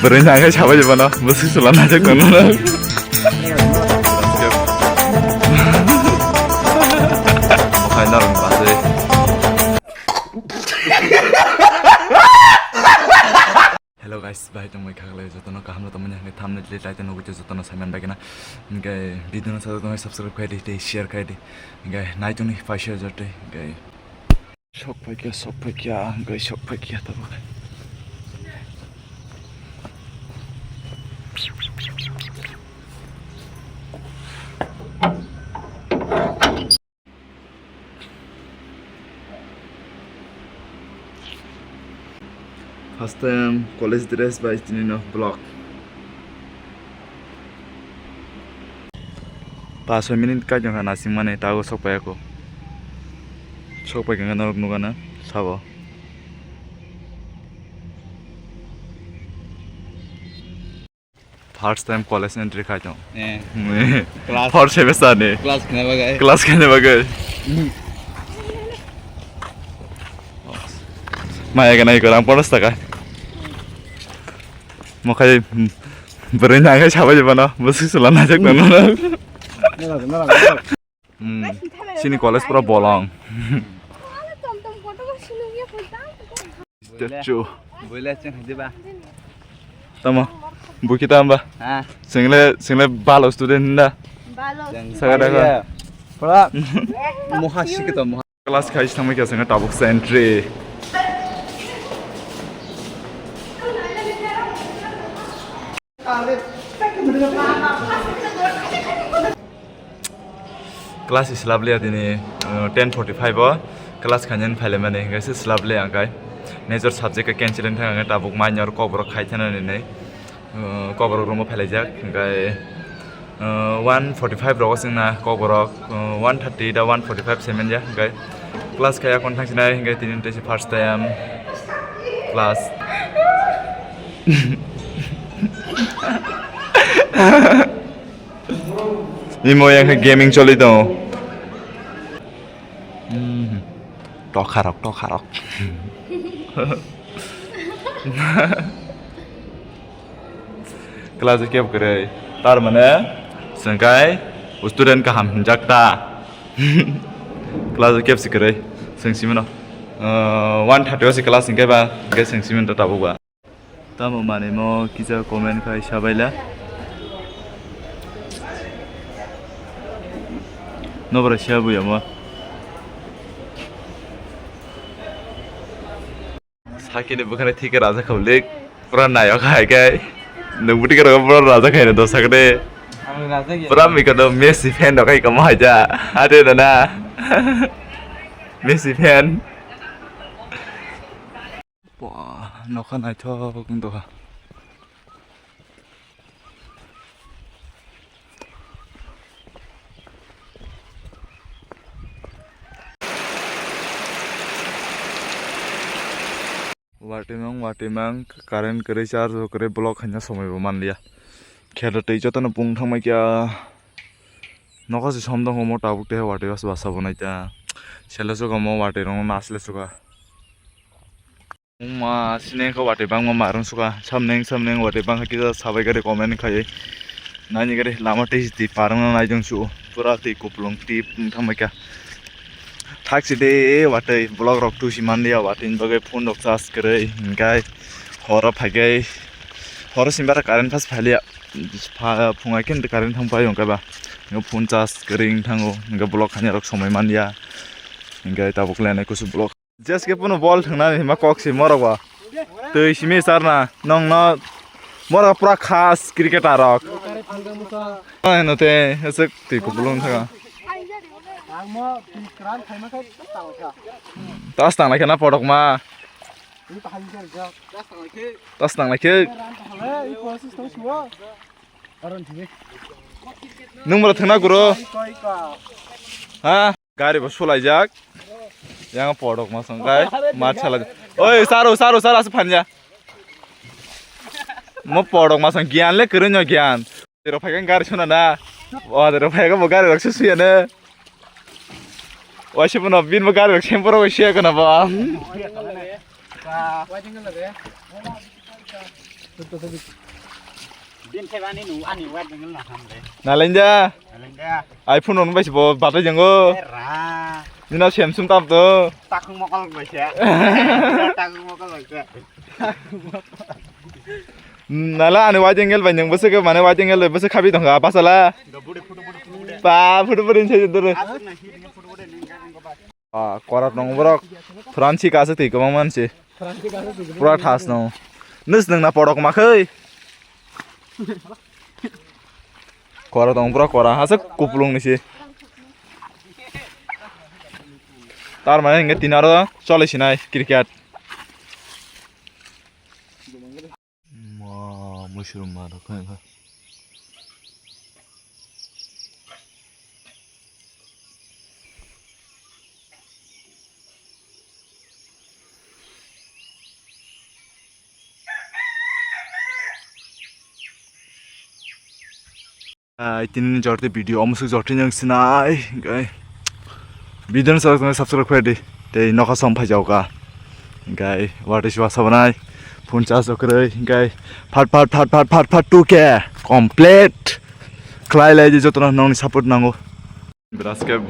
berenang siapa aja mana, mesti selan aja kan mana. Makanya orang pasti. Hello guys, baik temu kali jotono kaham temennya ini thumbnail delete aja nunggu jotono saman baik na, enggak video nang satu nunggu subscribe kayak di share kayak di, enggak naik tuh nih 5 share jote, enggak shock baik ya, enggak shock baik ya tuh. First time college dress by Stinino block. 5 minit ka jang nasi mane tahu sok pa ako. Sok pa kang Nrok nuga na sabo. First time college entry ka jang. Class. First semester ne. Class kene bagai. Maya ka naik orang polos taka. Makanya berenang siapa aja mana, mesti selan aja kan mana. Sini college pura bolong. Statue. Boleh ceng hadi ba. Tama. Bu kita amba. Single balo student dah. Balo. Sagada ka. Pura muhashi kita muha. Kelas kai sama kita single tabuk entry. Kelas Islam lihat ini 10:45 kelas kangen file mana guys Islam lihat angkai major subject cancel entah angkai tabuk mainnya Kokborok kaitan ini Kokborok rumah file jak angkai 1:45 berapa sih na Kokborok 1:30 dah 1:45 semen ya angkai kelas kayak kontang sini angkai ini tadi first time kelas ini mau yang gaming coli tuh. Tokarok. Kelas siapa kere? Tar mana? Sengkai, student kaham jakta. Kelas siapa sih kere? Sengsi mana? 1:30 kelas sengkai ba? Sengkai sengsi mana tahu ba? Tamu mana mau kita komen kai siapa lah? Nobra siapa ya mau? Sakit ni bukan tiga raja kaulik, pernah naik kai, nunggu tiga pernah raja kai itu sakit. Pernah mikir tu Messi fan dah kai kamu aja, ada dana, Messi fan. Wah, nak kan aja untuk. Watimang current kere charge kere block hanya somai baman dia. Kira tu itu tu pung thang macam nak sih somdong kamu tahu teh wati was bahasa pun aja. Selalu kamu wati orang nasle suka. Sini kau watimang marun suka. Samneng watimang kita sabai kere komen kaya. Nanya kere lama teh di parang nai jeng su. Pura ti kuplung tip thang macam. Taksi deh, watai blog rock tu si mandi ya, watin bagai phone rock charge kere, enggak, horor pakai, horor simbara karen pas palia, pungakin de karen thang pakai enggak ba, enggak phone charge kering thango, enggak blog hanya rock somai mandi ya, enggak tabuk lain aku su blog. Just ke puno ball thangna ni makok si morok ba, tu isi mesarna, nong no, morok pura khas cricketer rock. Oh, nanti esok ti kupulung thanga. Tas tang lagi na podok ma. Tas tang lagi. Nung thangna guru. Ha, gari bos sulai jak. Yang podok ma sangkai, mat salah. Oi, saru asu panja. Mo podok ma sang gian le keren yo gian. Tero pakai gari suna na. Wah, tero pakai mo gari raksa suya ne. Wah, siapa nak bin magari rak sempur aku share kena ba. Nalenja. iPhone on baisi bo batai jango. Nina Samsung tap to. Takung mokal baisi ya. Takung mokal baisi. Nala ane wajengel banjang bose ke mana wajengel bose khabi dongga pasala. Pa fudu-fudu se jodore. Korat nongborok Fransi kase ti kobang mansi. Pura thas no. Nus nang na podok makhai. Korat nongborok kora hasak kuplung ni si. Tar mane hinge tinaro chole sinai cricket. Mushroom maro koi ba. Itin jorte video omsuk jorte yang sinai gai. Bidon sa subscribe khwedi te nokha som phajau ka. Gai warte shwa sabanai phone charge okrai gai phat 2k complete. Klai lai je jotona nong support nango. Braske